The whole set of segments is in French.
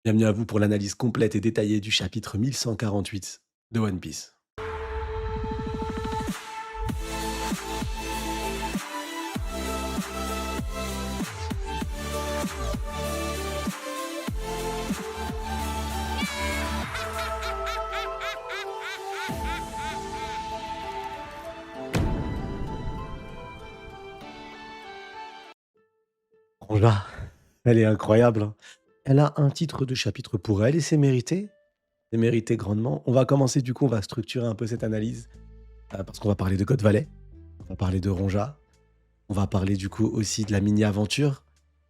Bienvenue à vous pour l'analyse complète et détaillée du chapitre 1148 de One Piece. Là, elle est incroyable, hein. Elle a un titre de chapitre pour elle et c'est mérité. C'est mérité grandement. On va commencer du coup, on va structurer un peu cette analyse parce qu'on va parler de God Valley, on va parler de Ronja, on va parler du coup aussi de la mini-aventure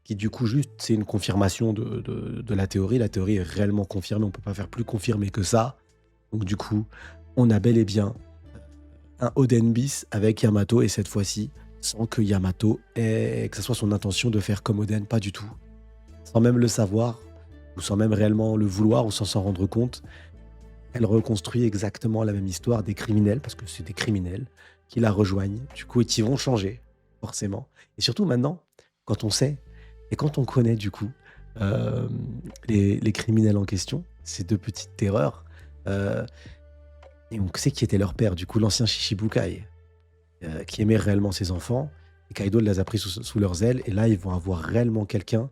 qui du coup juste c'est une confirmation de la théorie. La théorie est réellement confirmée, on peut pas faire plus confirmé que ça. Donc du coup, on a bel et bien un Oden bis avec Yamato et cette fois-ci, sans que Yamato ait que ça soit son intention de faire comme Oden, pas du tout. Sans même le savoir, ou sans même réellement le vouloir, ou sans s'en rendre compte, elle reconstruit exactement la même histoire des criminels, parce que c'est des criminels, qui la rejoignent, du coup, et qui vont changer, forcément. Et surtout maintenant, quand on sait, et quand on connaît du coup, euh, les criminels en question, ces deux petites terreurs, euh, et on sait qui était leur père, du coup, l'ancien Shishibukai, qui aimaient réellement ses enfants. Et Kaido les a pris sous leurs ailes. Et là, ils vont avoir réellement quelqu'un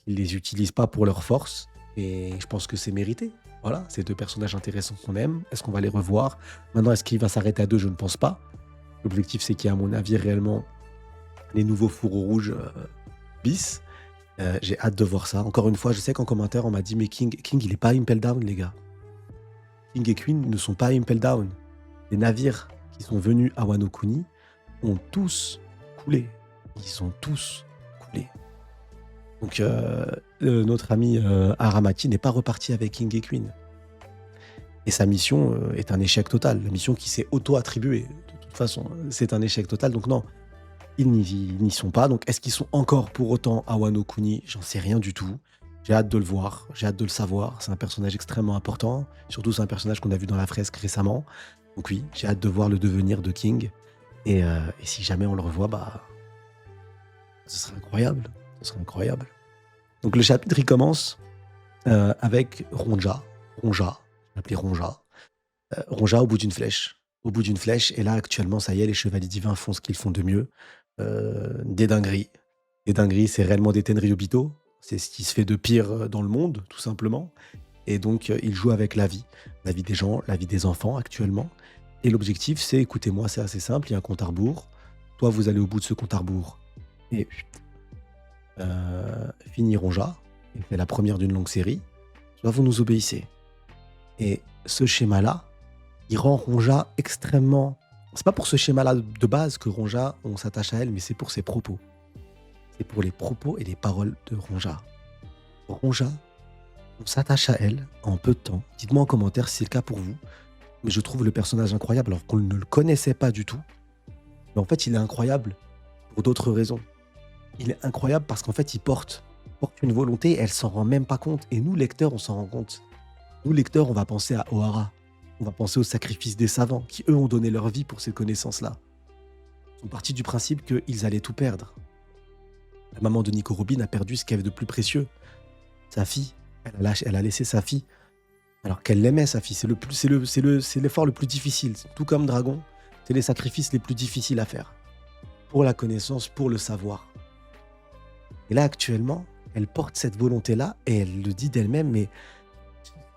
qui ne les utilise pas pour leur force. Et je pense que c'est mérité. Voilà, ces deux personnages intéressants qu'on aime. Est-ce qu'on va les revoir? Maintenant, est-ce qu'il va s'arrêter à deux? Je ne pense pas. L'objectif, c'est qu'il y a, à mon avis, réellement les nouveaux fourreaux rouges bis. J'ai hâte de voir ça. Encore une fois, je sais qu'en commentaire, on m'a dit, mais King, il est pas Impel Down, les gars. King et Queen ne sont pas Impel Down. Les navires qui sont venus à Wano Kuni ont tous coulé. Ils ont tous coulé. Donc notre ami Aramaki n'est pas reparti avec King et Queen. Et sa mission est un échec total. La mission qui s'est auto-attribuée. De toute façon, c'est un échec total. Donc non, ils n'y sont pas. Donc est-ce qu'ils sont encore pour autant à Wano Kuni? J'en sais rien du tout. J'ai hâte de le voir, j'ai hâte de le savoir. C'est un personnage extrêmement important. Surtout, c'est un personnage qu'on a vu dans la fresque récemment. Donc oui, j'ai hâte de voir le devenir de King. Et si jamais on le revoit, bah, ce serait incroyable. Ce serait incroyable. Donc le chapitre, il commence avec Ronja. Ronja, je vais l'appeler Ronja. Ronja au bout d'une flèche. Au bout d'une flèche. Et là, actuellement, ça y est, les chevaliers divins font ce qu'ils font de mieux. Des dingueries. Des dingueries, c'est réellement des Tenryubito. C'est ce qui se fait de pire dans le monde, tout simplement. Et donc, ils jouent avec la vie des gens, la vie des enfants actuellement. Et l'objectif, c'est, écoutez-moi, c'est assez simple, il y a un compte à rebours. Toi, vous allez au bout de ce compte à rebours. Et fini Ronja, il fait la première d'une longue série. Soit vous nous obéissez. Et ce schéma-là, il rend Ronja extrêmement... C'est pas pour ce schéma-là de base que Ronja, on s'attache à elle, mais c'est pour ses propos. C'est pour les propos et les paroles de Ronja. Ronja, on s'attache à elle en peu de temps. Dites-moi en commentaire si c'est le cas pour vous. Mais je trouve le personnage incroyable alors qu'on ne le connaissait pas du tout. Mais en fait, il est incroyable pour d'autres raisons. Il est incroyable parce qu'en fait, il porte une volonté, elle s'en rend même pas compte. Et nous, lecteurs, on s'en rend compte. Nous, lecteurs, on va penser à Ohara. On va penser au sacrifice des savants qui, eux, ont donné leur vie pour ces connaissances-là. Ils sont partis du principe qu'ils allaient tout perdre. La maman de Nico Robin a perdu ce qu'elle avait de plus précieux. Sa fille. Elle a laissé sa fille. Alors qu'elle l'aimait, sa fille. C'est l'effort le plus difficile. Tout comme Dragon, c'est les sacrifices les plus difficiles à faire. Pour la connaissance, pour le savoir. Et là, actuellement, elle porte cette volonté-là et elle le dit d'elle-même, mais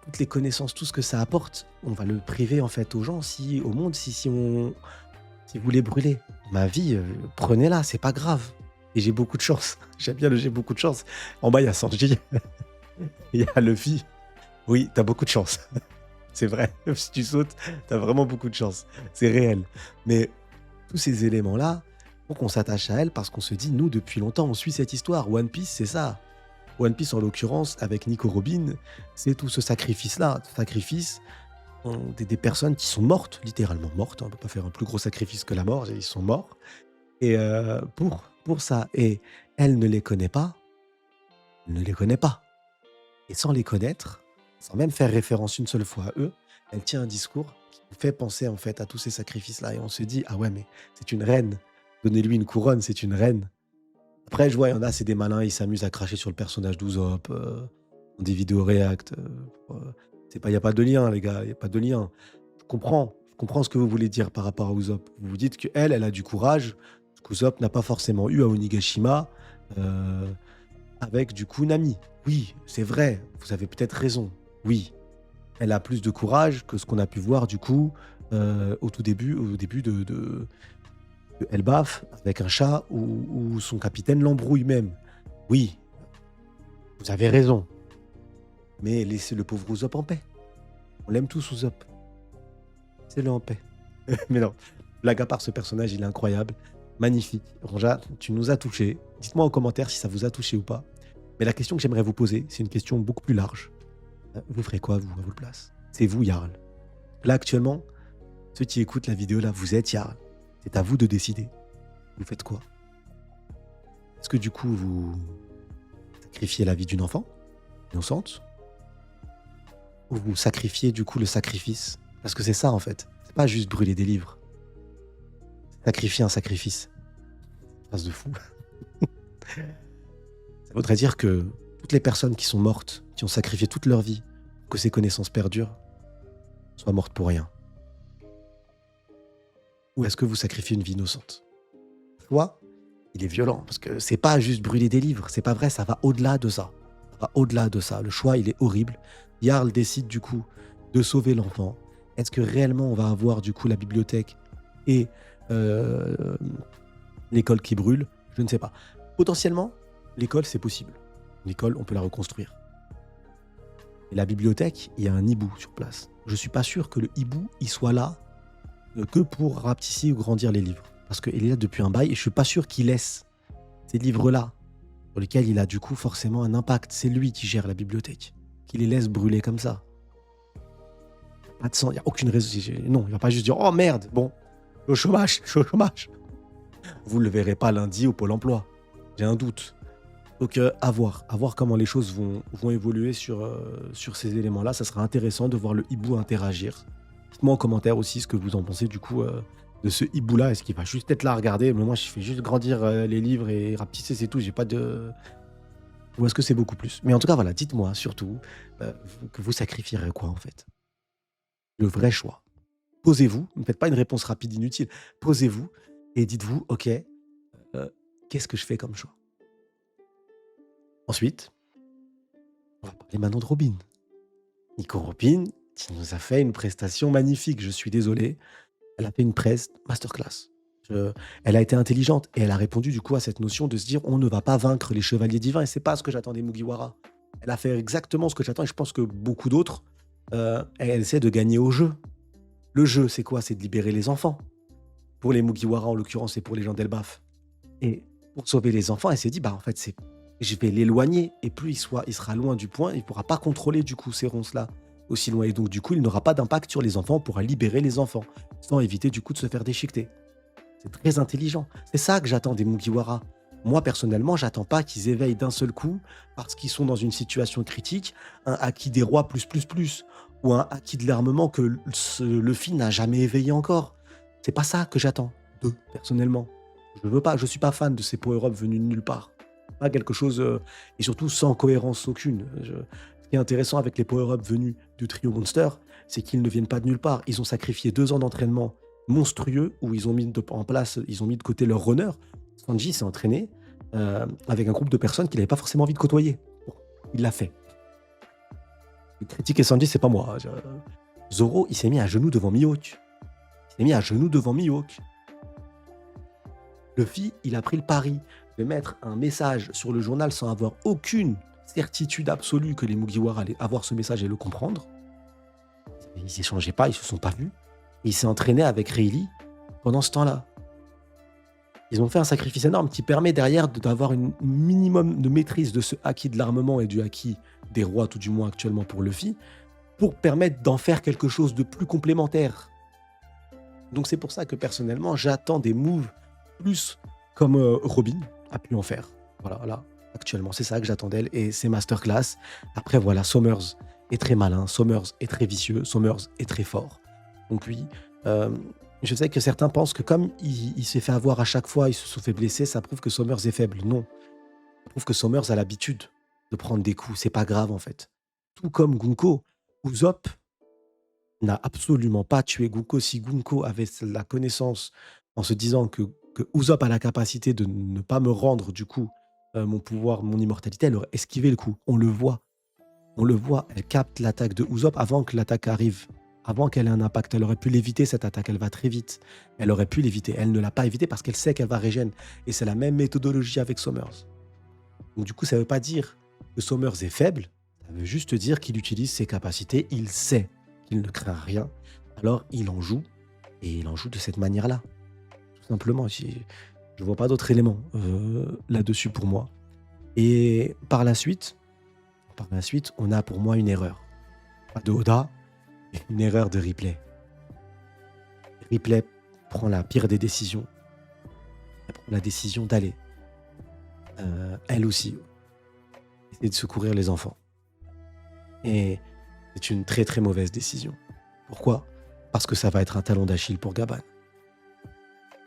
toutes les connaissances, tout ce que ça apporte, on va le priver en fait aux gens, au monde, si vous les brûlez. Ma vie, prenez-la, c'est pas grave. Et j'ai beaucoup de chance. J'aime bien le j'ai beaucoup de chance. En bas, il y a Sanji, il y a Luffy. Oui, t'as beaucoup de chance. C'est vrai. Si tu sautes, t'as vraiment beaucoup de chance. C'est réel. Mais tous ces éléments-là, faut qu'on s'attache à elle parce qu'on se dit, nous, depuis longtemps, on suit cette histoire. One Piece, c'est ça. One Piece, en l'occurrence, avec Nico Robin, c'est tout ce sacrifice-là. Sacrifice des personnes qui sont mortes, littéralement mortes. On ne peut pas faire un plus gros sacrifice que la mort. Ils sont morts. Et pour ça. Et elle ne les connaît pas. Elle ne les connaît pas. Et sans les connaître, sans même faire référence une seule fois à eux, elle tient un discours qui nous fait penser en fait à tous ces sacrifices-là. Et on se dit, ah ouais, mais c'est une reine. Donnez-lui une couronne, c'est une reine. Après, je vois, il y en a, c'est des malins, ils s'amusent à cracher sur le personnage d'Usopp. des vidéos react. C'est pas, il n'y a pas de lien, les gars, il n'y a pas de lien. Je comprends ce que vous voulez dire par rapport à Usopp. Vous vous dites qu'elle, elle a du courage, ce qu'Usopp n'a pas forcément eu à Onigashima, euh, avec du coup Nami. Oui, c'est vrai, vous avez peut-être raison. Oui, elle a plus de courage que ce qu'on a pu voir du coup au début de Elbaf avec un chat où son capitaine l'embrouille même. Oui, vous avez raison, mais laissez le pauvre Usopp en paix. On l'aime tous, Usopp. Laissez-le en paix. Mais non, blague à part, ce personnage, il est incroyable, magnifique. Ronja, tu nous as touchés. Dites-moi en commentaire si ça vous a touché ou pas. Mais la question que j'aimerais vous poser, c'est une question beaucoup plus large. Vous ferez quoi, vous, à votre place? C'est vous, Jarl. Là, actuellement, ceux qui écoutent la vidéo, là, vous êtes Jarl. C'est à vous de décider. Vous faites quoi? Est-ce que du coup, vous sacrifiez la vie d'une enfant innocente? Ou vous sacrifiez du coup le sacrifice? Parce que c'est ça, en fait. C'est pas juste brûler des livres. C'est sacrifier un sacrifice. Phrase de fou. Ça voudrait dire que toutes les personnes qui sont mortes, qui ont sacrifié toute leur vie, pour que ces connaissances perdurent, soient mortes pour rien. Ou est-ce que vous sacrifiez une vie innocente? Le choix, il est violent, parce que c'est pas juste brûler des livres, c'est pas vrai, ça va au-delà de ça. Ça va au-delà de ça. Le choix, il est horrible. Jarl décide du coup de sauver l'enfant. Est-ce que réellement on va avoir du coup la bibliothèque et euh, l'école qui brûle? Je ne sais pas. Potentiellement, l'école, c'est possible. L'école, on peut la reconstruire. Et la bibliothèque, il y a un hibou sur place. Je suis pas sûr que le hibou, il soit là que pour rapetisser ou grandir les livres. Parce qu'il est là depuis un bail et je suis pas sûr qu'il laisse ces livres-là, sur lesquels il a du coup forcément un impact. C'est lui qui gère la bibliothèque. Qu'il les laisse brûler comme ça. Pas de sang, il n'y a aucune raison. Non, il va pas juste dire oh merde, bon, je suis au chômage. Vous ne le verrez pas lundi au Pôle emploi. J'ai un doute. Donc à voir comment les choses vont évoluer sur ces éléments-là. Ça sera intéressant de voir le hibou interagir. Dites-moi en commentaire aussi ce que vous en pensez du coup de ce hibou-là. Est-ce qu'il va juste être là à regarder? Mais moi, je fais juste grandir les livres et rapetisser, c'est tout. J'ai pas de... Ou est-ce que c'est beaucoup plus? Mais en tout cas, voilà, dites-moi surtout que vous sacrifierez quoi en fait? Le vrai choix. Posez-vous, ne faites pas une réponse rapide inutile. Posez-vous et dites-vous, ok, qu'est-ce que je fais comme choix? Ensuite, on va parler maintenant de Robin. Nico Robin, qui nous a fait une prestation magnifique. Je suis désolé. Elle a fait une presse masterclass. Elle a été intelligente et elle a répondu du coup à cette notion de se dire on ne va pas vaincre les chevaliers divins et c'est pas ce que j'attendais Mugiwara. Elle a fait exactement ce que j'attends et je pense que beaucoup d'autres, elle essaie de gagner au jeu. Le jeu, c'est quoi? C'est de libérer les enfants. Pour les Mugiwara en l'occurrence et pour les gens d'Elbaf. Et pour sauver les enfants, elle s'est dit bah en fait je vais l'éloigner et plus il sera loin du point, il ne pourra pas contrôler du coup ces ronces-là aussi loin et donc du coup il n'aura pas d'impact sur les enfants, on pourra libérer les enfants sans éviter du coup de se faire déchiqueter. C'est très intelligent. C'est ça que j'attends des Mugiwara. Moi, personnellement, j'attends pas qu'ils éveillent d'un seul coup parce qu'ils sont dans une situation critique, un acquis des rois plus, ou un acquis de l'armement que Luffy n'a jamais éveillé encore. C'est pas ça que j'attends d'eux, personnellement. Je veux pas, je suis pas fan de ces power-up venus de nulle part. Pas quelque chose, et surtout sans cohérence aucune. Ce qui est intéressant avec les power-up venus du trio Monster, c'est qu'ils ne viennent pas de nulle part. Ils ont sacrifié 2 ans d'entraînement monstrueux où ils ont mis en place, ils ont mis de côté leur runner. Sanji s'est entraîné avec un groupe de personnes qu'il n'avait pas forcément envie de côtoyer. Bon, il l'a fait. Critiquer Sanji, c'est pas moi. Zoro, il s'est mis à genoux devant Mihawk. Il s'est mis à genoux devant Mihawk. Luffy, il a pris le pari de mettre un message sur le journal sans avoir aucune certitude absolue que les Mugiwara allaient avoir ce message et le comprendre. Ils n'échangeaient pas, ils se sont pas vus. Et il s'est entraîné avec Rayleigh pendant ce temps-là. Ils ont fait un sacrifice énorme qui permet derrière d'avoir un minimum de maîtrise de ce acquis de l'armement et du acquis des rois, tout du moins actuellement pour Luffy, pour permettre d'en faire quelque chose de plus complémentaire. Donc c'est pour ça que personnellement, j'attends des moves plus comme Robin a pu en faire. Voilà, là, actuellement, c'est ça que j'attends d'elle et c'est masterclass. Après, voilà, Sommers est très malin, Sommers est très vicieux, Sommers est très fort. Donc oui, je sais que certains pensent que comme il s'est fait avoir à chaque fois, il se sont fait blesser, ça prouve que Sommers est faible. Non, ça prouve que Sommers a l'habitude. de prendre des coups, c'est pas grave, en fait. Tout comme Gunko, Usopp n'a absolument pas tué Gunko. Si Gunko avait la connaissance en se disant que Usopp a la capacité de ne pas me rendre, du coup, mon pouvoir, mon immortalité, elle aurait esquivé le coup. On le voit. On le voit, elle capte l'attaque de Usopp avant que l'attaque arrive, avant qu'elle ait un impact. Elle aurait pu l'éviter, cette attaque, elle va très vite. Elle aurait pu l'éviter. Elle ne l'a pas évité parce qu'elle sait qu'elle va régénérer. Et c'est la même méthodologie avec Summers. Donc du coup, ça ne veut pas dire que Summers est faible, ça veut juste dire qu'il utilise ses capacités, il sait qu'il ne craint rien, alors il en joue, et il en joue de cette manière-là, tout simplement. Je ne vois pas d'autres éléments là-dessus pour moi. Et par la suite, on a pour moi une erreur. Pas de Oda, mais une erreur de Ripley. Ripley prend la pire des décisions. Elle prend la décision d'aller, elle aussi, essayer de secourir les enfants. Et c'est une très très mauvaise décision. Pourquoi? Parce que ça va être un talon d'Achille pour Gaban.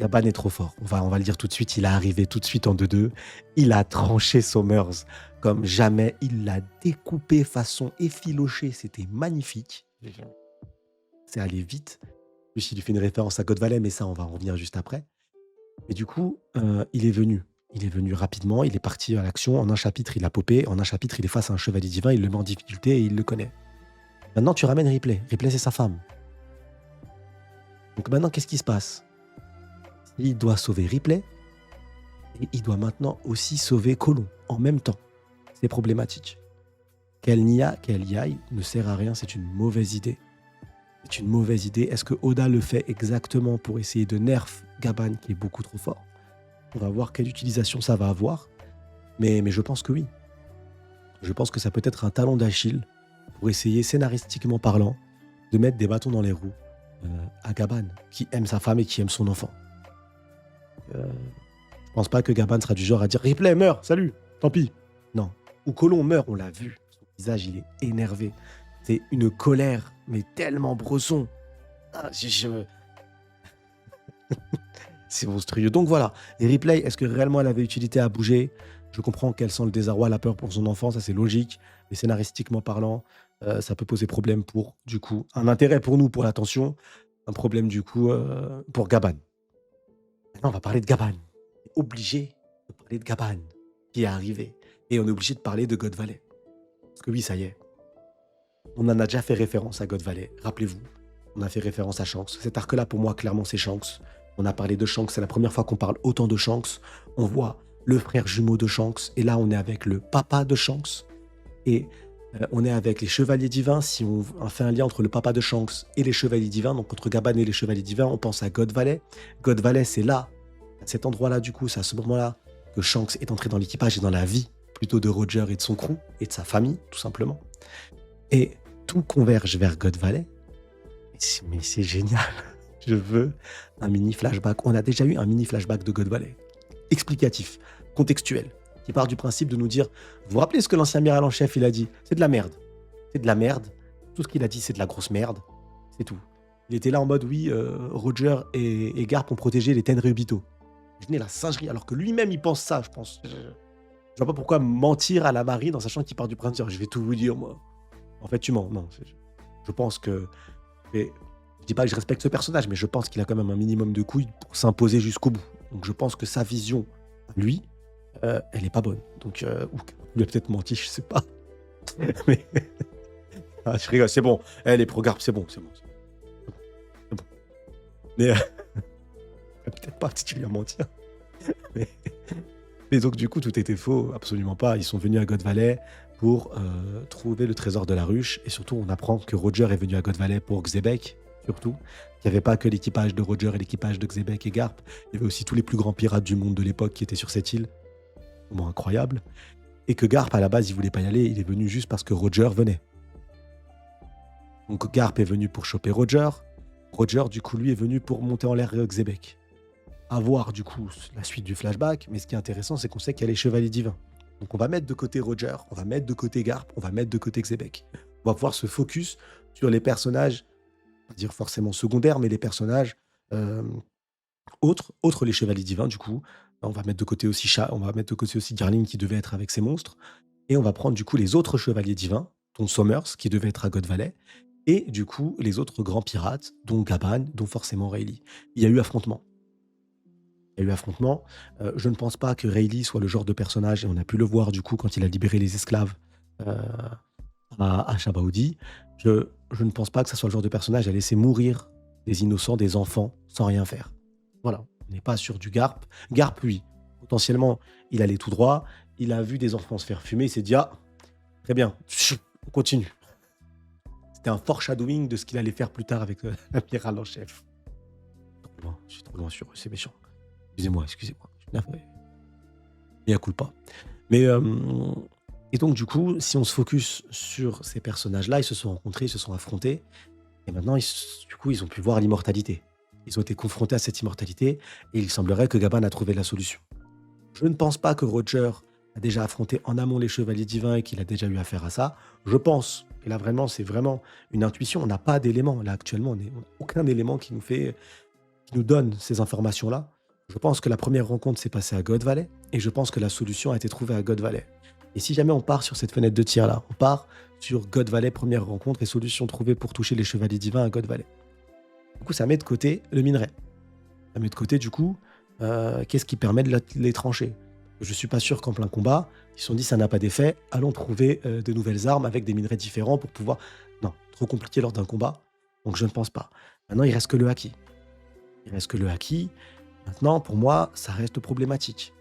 Gaban est trop fort. On va le dire tout de suite. Il est arrivé tout de suite en 2-2. Il a tranché Somers comme jamais. Il l'a découpé façon effilochée. C'était magnifique. C'est allé vite. En plus, il lui fait une référence à God Valley, mais ça, on va en revenir juste après. Et du coup, il est venu. Il est venu rapidement. Il est parti à l'action. En un chapitre, il a popé. En un chapitre, il est face à un chevalier divin. Il le met en difficulté et il le connaît. Maintenant, tu ramènes Ripley. Ripley, c'est sa femme. Donc maintenant, qu'est-ce qui se passe? Il doit sauver Ripley et il doit maintenant aussi sauver Colomb en même temps. C'est problématique. Qu'elle y aille ne sert à rien, c'est une mauvaise idée. C'est une mauvaise idée. Est-ce que Oda le fait exactement pour essayer de nerf Gaban qui est beaucoup trop fort? On va voir quelle utilisation ça va avoir. Mais je pense que oui. Je pense que ça peut être un talon d'Achille pour essayer, scénaristiquement parlant, de mettre des bâtons dans les roues à Gaban, qui aime sa femme et qui aime son enfant. Euh, je pense pas que Gaban sera du genre à dire Ripley, meurt, salut, tant pis. Non. Ou Colomb meurt, on l'a vu. Son visage, il est énervé. C'est une colère, mais tellement bresson. Ah, c'est monstrueux. Donc voilà. Et Ripley, est-ce que réellement elle avait utilité à bouger? Je comprends qu'elle sent le désarroi, la peur pour son enfant, ça c'est logique. Mais scénaristiquement parlant, ça peut poser problème pour, du coup, un intérêt pour nous, pour l'attention, un problème, du coup, pour Gaban. Maintenant, on va parler de Gaban. On est obligé de parler de Gaban qui est arrivé. Et on est obligé de parler de God Valley. Parce que oui, ça y est. On en a déjà fait référence à God Valley. Rappelez-vous, on a fait référence à Shanks. Cet arc-là, pour moi, clairement, c'est Shanks. On a parlé de Shanks. C'est la première fois qu'on parle autant de Shanks. On voit le frère jumeau de Shanks. Et là, on est avec le papa de Shanks. Et on est avec les chevaliers divins. Si on fait un lien entre le papa de Shanks et les chevaliers divins, donc entre Gaban et les chevaliers divins, on pense à God Valley. God Valley, c'est là, à cet endroit-là, du coup, c'est à ce moment-là que Shanks est entré dans l'équipage et dans la vie, plutôt de Roger et de son crew, et de sa famille, tout simplement. Et tout converge vers God Valley. Mais c'est génial. Je veux un mini flashback. On a déjà eu un mini flashback de God Valley. Explicatif, contextuel, qui part du principe de nous dire, vous vous rappelez ce que l'ancien amiral en chef, il a dit? C'est de la merde. C'est de la merde. Tout ce qu'il a dit, c'est de la grosse merde. C'est tout. Il était là en mode, oui, Roger et Garp ont protégé les Tenryubito. Imaginez la singerie, alors que lui-même, il pense ça, je pense. Je vois pas pourquoi mentir à la marine en sachant qu'il part du principe, je vais tout vous dire, moi. En fait, tu mens. Non, je pense que... Je dis pas que je respecte ce personnage, mais je pense qu'il a quand même un minimum de couilles pour s'imposer jusqu'au bout. Donc je pense que sa vision, lui, elle est pas bonne. Donc, ou il a peut-être menti, je sais pas. Mais ah, je rigole, c'est bon. Les pro-Garp, c'est bon, c'est bon. C'est bon. Mais peut-être pas si tu lui as menti. Mais... mais donc du coup, tout était faux, absolument pas. Ils sont venus à God Valley pour trouver le trésor de la ruche. Et surtout, on apprend que Roger est venu à God Valley pour Xebec, surtout. Il n'y avait pas que l'équipage de Roger et l'équipage de Xebec et Garp. Il y avait aussi tous les plus grands pirates du monde de l'époque qui étaient sur cette île. Vraiment incroyable. Et que Garp, à la base, il voulait pas y aller. Il est venu juste parce que Roger venait. Donc Garp est venu pour choper Roger. Roger, du coup, lui, est venu pour monter en l'air Xebec. À voir, du coup, la suite du flashback. Mais ce qui est intéressant, c'est qu'on sait qu'il y a les chevaliers divins. Donc on va mettre de côté Roger, on va mettre de côté Garp, on va mettre de côté Xebec. On va pouvoir se focus sur les personnages, pas dire forcément secondaires, mais les personnages autres les chevaliers divins, du coup. On va mettre de côté aussi on va mettre de côté aussi Garling qui devait être avec ses monstres. et on va prendre du coup les autres chevaliers divins, dont Somers, qui devait être à God Valley, et du coup les autres grands pirates, dont Gaban, dont forcément Rayleigh. Il y a eu affrontement. Il y a eu affrontement. Je ne pense pas que Rayleigh soit le genre de personnage, et on a pu le voir du coup quand il a libéré les esclaves euh, à Shabaudi. Je ne pense pas que ça soit le genre de personnage à laisser mourir des innocents, des enfants, sans rien faire. Voilà, on n'est pas sur du Garp. Garp, oui, potentiellement, il allait tout droit, il a vu des enfants se faire fumer, il s'est dit, ah, très bien, on continue. C'était un foreshadowing de ce qu'il allait faire plus tard avec l'amiral en chef. Trop loin, je suis trop loin sur eux, c'est méchant. Excusez-moi, excusez-moi. Je suis navré. Mea culpa. Mais, et donc, du coup, si on se focus sur ces personnages-là, ils se sont rencontrés, ils se sont affrontés, et maintenant, du coup, ils ont pu voir l'immortalité. Ils ont été confrontés à cette immortalité, et il semblerait que Gaban a trouvé la solution. Je ne pense pas que Roger a déjà affronté en amont les chevaliers divins et qu'il a déjà eu affaire à ça. Je pense, et là vraiment, c'est vraiment une intuition, on n'a pas d'éléments. Là, actuellement, on n'a aucun élément qui nous donne ces informations-là. Je pense que la première rencontre s'est passée à God Valley, et je pense que la solution a été trouvée à God Valley. Et si jamais on part sur cette fenêtre de tir-là, on part sur God Valley, première rencontre, et solution trouvée pour toucher les chevaliers divins à God Valley. Du coup, ça met de côté le minerai. Ça met de côté, du coup, qu'est-ce qui permet de les trancher. Je ne suis pas sûr qu'en plein combat, ils se sont dit ça n'a pas d'effet, allons trouver de nouvelles armes avec des minerais différents pour pouvoir... Non, trop compliqué lors d'un combat, donc je ne pense pas. Maintenant, il reste que le haki. Il reste que le haki. Maintenant, pour moi, ça reste problématique.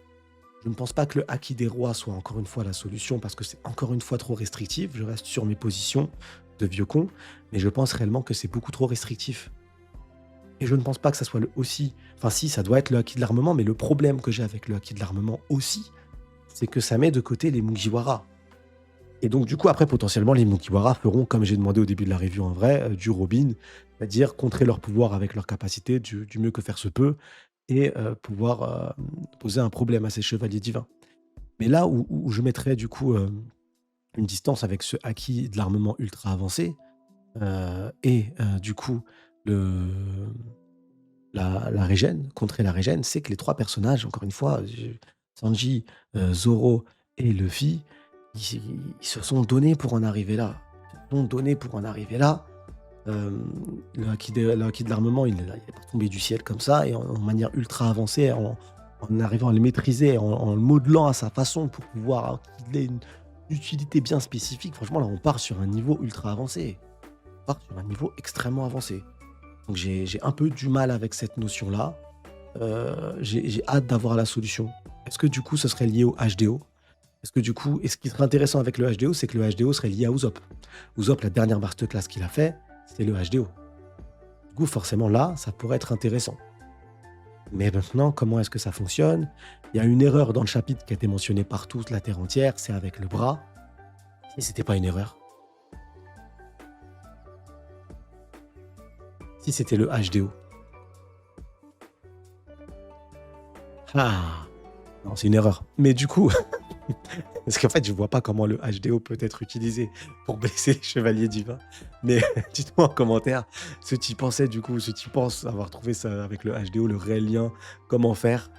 Je ne pense pas que le haki des rois soit encore une fois la solution parce que c'est encore une fois trop restrictif. Je reste sur mes positions de vieux con, mais je pense réellement que c'est beaucoup trop restrictif. Et je ne pense pas que ça soit aussi... Enfin si, ça doit être le haki de l'armement, mais le problème que j'ai avec le haki de l'armement aussi, c'est que ça met de côté les Mugiwara. Et donc du coup, après, potentiellement, les Mugiwara feront, comme j'ai demandé au début de la review en vrai, du Robin, c'est-à-dire contrer leur pouvoir avec leur capacité du mieux que faire se peut, et pouvoir poser un problème à ces chevaliers divins. Mais là où je mettrais du coup une distance avec ce haki de l'armement ultra avancé, et du coup le, la régène, contrer la régène, c'est que les trois personnages, encore une fois, Sanji, Zoro et Luffy, ils se sont donnés pour en arriver là. Ils se sont donnés pour en arriver là. Le haki de l'armement, il n'est pas tombé du ciel comme ça, et en manière ultra avancée, en arrivant à le maîtriser, en le modelant à sa façon pour pouvoir qu'il ait une utilité bien spécifique. Franchement, là, on part sur un niveau ultra avancé. On part sur un niveau extrêmement avancé. Donc j'ai un peu du mal avec cette notion-là. J'ai hâte d'avoir la solution. Est-ce que du coup, ce serait lié au HDO? Est-ce que du coup, et ce qui serait intéressant avec le HDO, c'est que le HDO serait lié à Usopp. Usopp, la dernière masterclass qu'il a fait, c'est le HDO. Du coup, forcément, là, ça pourrait être intéressant. Mais maintenant, comment est-ce que ça fonctionne? Il y a une erreur dans le chapitre qui a été mentionnée par toute la Terre entière, c'est avec le bras. Et c'était pas une erreur. Si c'était le HDO. Ah, non, c'est une erreur. Mais du coup, parce qu'en fait, je vois pas comment le HDO peut être utilisé pour blesser les chevaliers divins. Mais dites-moi en commentaire ce que tu pensais du coup, ce que tu penses avoir trouvé ça avec le HDO, le réel lien, comment faire.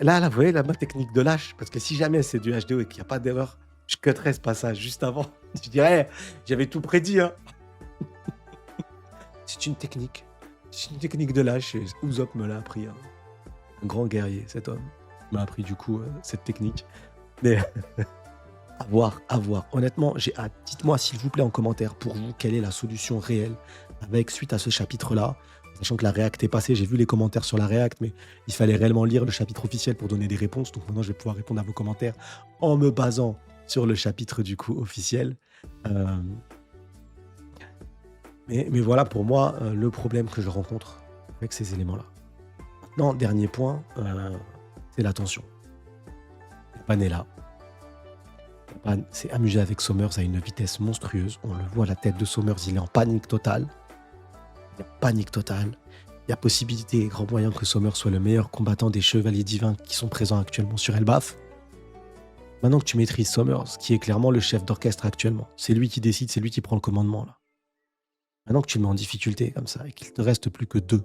Là, vous voyez, ma technique de lâche, parce que si jamais c'est du HDO et qu'il n'y a pas d'erreur, je cutterais ce passage juste avant. Je dirais, j'avais tout prédit. Hein. C'est une technique. C'est une technique de lâche. Et Usopp me l'a appris. Hein. Un grand guerrier, cet homme m'a appris du coup cette technique. Mais à voir, à voir. Honnêtement, j'ai hâte. Dites-moi s'il vous plaît en commentaire pour vous quelle est la solution réelle avec suite à ce chapitre-là. Sachant que la React est passée, j'ai vu les commentaires sur la React, mais il fallait réellement lire le chapitre officiel pour donner des réponses. Donc maintenant, je vais pouvoir répondre à vos commentaires en me basant sur le chapitre du coup officiel. Euh, mais voilà pour moi le problème que je rencontre avec ces éléments-là. Maintenant, dernier point, c'est l'attention. Pan est là. Pan s'est amusé avec Somers à une vitesse monstrueuse. On le voit, la tête de Somers, il est en panique totale. Il est en panique totale. Il y a possibilité et grand moyen que Somers soit le meilleur combattant des chevaliers divins qui sont présents actuellement sur Elbaf. Maintenant que tu maîtrises Somers, qui est clairement le chef d'orchestre actuellement, c'est lui qui décide, c'est lui qui prend le commandement là. Maintenant que tu le mets en difficulté comme ça et qu'il te reste plus que 2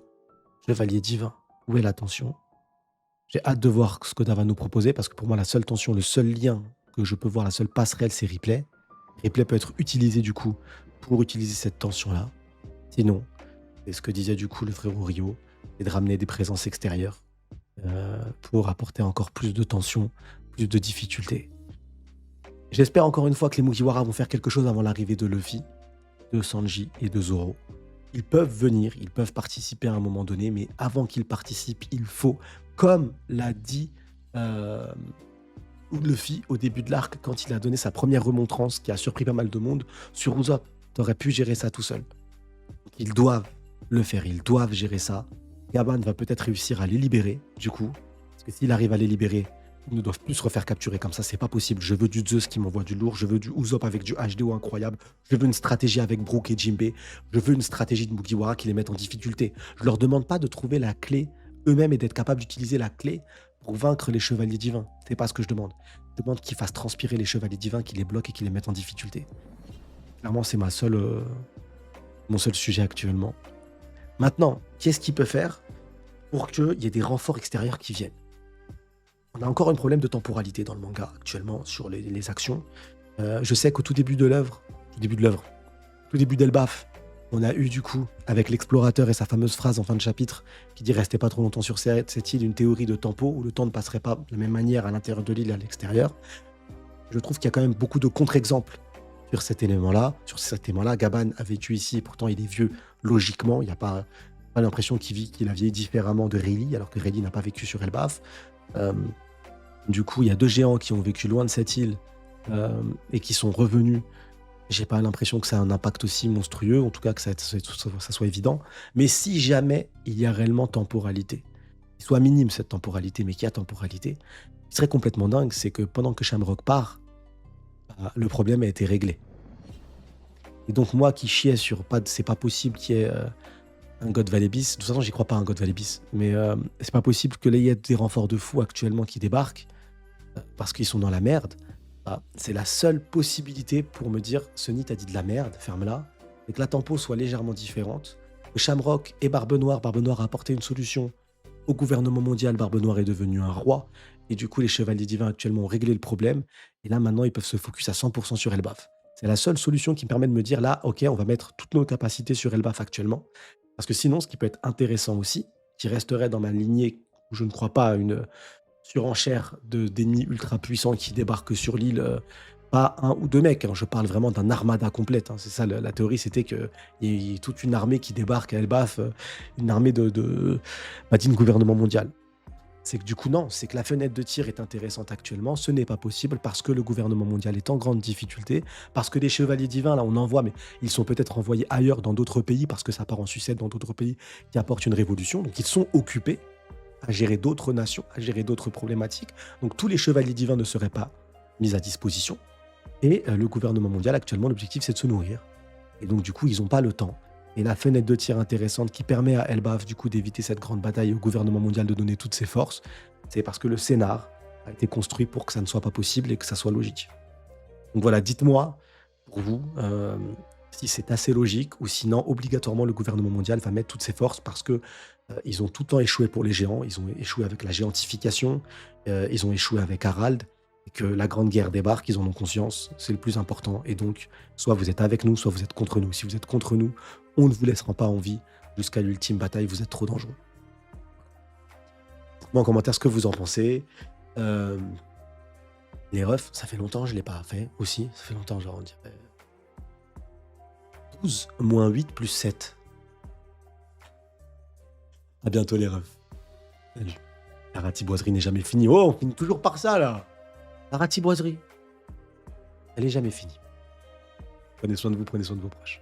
chevaliers divins, où est la tension? J'ai hâte de voir ce que Oda va nous proposer parce que pour moi, la seule tension, le seul lien que je peux voir, la seule passerelle, c'est Replay. Replay peut être utilisé du coup pour utiliser cette tension-là. Sinon, c'est ce que disait du coup le frérot Rio, c'est de ramener des présences extérieures pour apporter encore plus de tension, plus de difficultés. J'espère encore une fois que les Mugiwara vont faire quelque chose avant l'arrivée de Luffy, de Sanji et de Zoro. Ils peuvent venir, ils peuvent participer à un moment donné, mais avant qu'ils participent, il faut, comme l'a dit euh, Luffy au début de l'arc, quand il a donné sa première remontrance, qui a surpris pas mal de monde, sur Usopp, t'aurais pu gérer ça tout seul. Donc, ils doivent le faire, ils doivent gérer ça. Gaban va peut-être réussir à les libérer, du coup, parce que s'il arrive à les libérer, ils ne doivent plus se refaire capturer comme ça, c'est pas possible. Je veux du Zeus qui m'envoie du lourd, je veux du Usopp avec du HDO incroyable, je veux une stratégie avec Brook et Jinbe, je veux une stratégie de Mugiwara qui les mette en difficulté. Je leur demande pas de trouver la clé eux-mêmes et d'être capables d'utiliser la clé pour vaincre les chevaliers divins. C'est pas ce que je demande. Je demande qu'ils fassent transpirer les chevaliers divins, qu'ils les bloquent et qu'ils les mettent en difficulté. Clairement, c'est mon seul sujet actuellement. Maintenant, qu'est-ce qu'il peut faire pour qu'il y ait des renforts extérieurs qui viennent? On a encore un problème de temporalité dans le manga actuellement sur les actions. Je sais qu'au tout début de l'œuvre, tout début d'Elbaf, on a eu du coup, avec l'explorateur et sa fameuse phrase en fin de chapitre qui dit restez pas trop longtemps sur cette île, une théorie de tempo où le temps ne passerait pas de la même manière à l'intérieur de l'île et à l'extérieur. Je trouve qu'il y a quand même beaucoup de contre-exemples sur cet élément-là. Sur cet élément-là, Gaban a vécu ici, et pourtant il est vieux logiquement. Il n'y a pas l'impression qu'il a vieilli différemment de Rayleigh, alors que Rayleigh n'a pas vécu sur Elbaf. Du coup, il y a deux géants qui ont vécu loin de cette île et qui sont revenus. J'ai pas l'impression que ça a un impact aussi monstrueux, en tout cas que ça soit évident. Mais si jamais il y a réellement temporalité, qu'il soit minime cette temporalité, mais qu'il y a temporalité, ce qui serait complètement dingue, c'est que pendant que Shamrock part, le problème a été réglé. Et donc moi qui chiais sur c'est pas possible qu'il y ait un God Valley bis, de toute façon j'y crois pas un God Valley bis, mais c'est pas possible que là il y ait des renforts de fous actuellement qui débarquent parce qu'ils sont dans la merde. C'est la seule possibilité pour me dire Sunny t'as dit de la merde, ferme-la, et que la tempo soit légèrement différente, que Shamrock et Barbe Noire a apporté une solution au gouvernement mondial, Barbe Noire est devenu un roi, et du coup les chevaliers divins actuellement ont réglé le problème, et là maintenant ils peuvent se focus à 100% sur Elbaf. C'est la seule solution qui me permet de me dire là, ok, on va mettre toutes nos capacités sur Elbaf actuellement, parce que sinon ce qui peut être intéressant aussi, qui resterait dans ma lignée où je ne crois pas à une surenchère d'ennemis ultra puissants qui débarquent sur l'île, pas un ou deux mecs, hein, je parle vraiment d'un armada complète. Hein. C'est ça, la théorie, c'était qu'il y ait toute une armée qui débarque à Elbaf, une armée bah, d'une gouvernement mondial. C'est que du coup, non, c'est que la fenêtre de tir est intéressante actuellement. Ce n'est pas possible parce que le gouvernement mondial est en grande difficulté, parce que les chevaliers divins, là, on en voit, mais ils sont peut-être envoyés ailleurs dans d'autres pays parce que ça part en sucette dans d'autres pays qui apportent une révolution. Donc, ils sont occupés à gérer d'autres nations, à gérer d'autres problématiques. Donc tous les chevaliers divins ne seraient pas mis à disposition. Et le gouvernement mondial, actuellement, l'objectif, c'est de se nourrir. Et donc, du coup, ils n'ont pas le temps. Et la fenêtre de tir intéressante qui permet à Elbaf, du coup, d'éviter cette grande bataille et au gouvernement mondial de donner toutes ses forces, c'est parce que le scénar a été construit pour que ça ne soit pas possible et que ça soit logique. Donc voilà, dites-moi, pour vous, si c'est assez logique ou sinon, obligatoirement, le gouvernement mondial va mettre toutes ses forces parce que ils ont tout le temps échoué pour les géants, ils ont échoué avec la géantification, ils ont échoué avec Harald, et que la grande guerre débarque, ils en ont conscience, c'est le plus important. Et donc, soit vous êtes avec nous, soit vous êtes contre nous. Si vous êtes contre nous, on ne vous laissera pas en vie jusqu'à l'ultime bataille, vous êtes trop dangereux. Dites-moi en commentaire ce que vous en pensez. Les refs, ça fait longtemps, je ne l'ai pas fait aussi, ça fait longtemps, genre on dirait 12 moins 8 plus 7. À bientôt les refs. Salut. La ratiboiserie n'est jamais finie. Oh, on finit toujours par ça là. La ratiboiserie, elle est jamais finie. Prenez soin de vous, prenez soin de vos proches.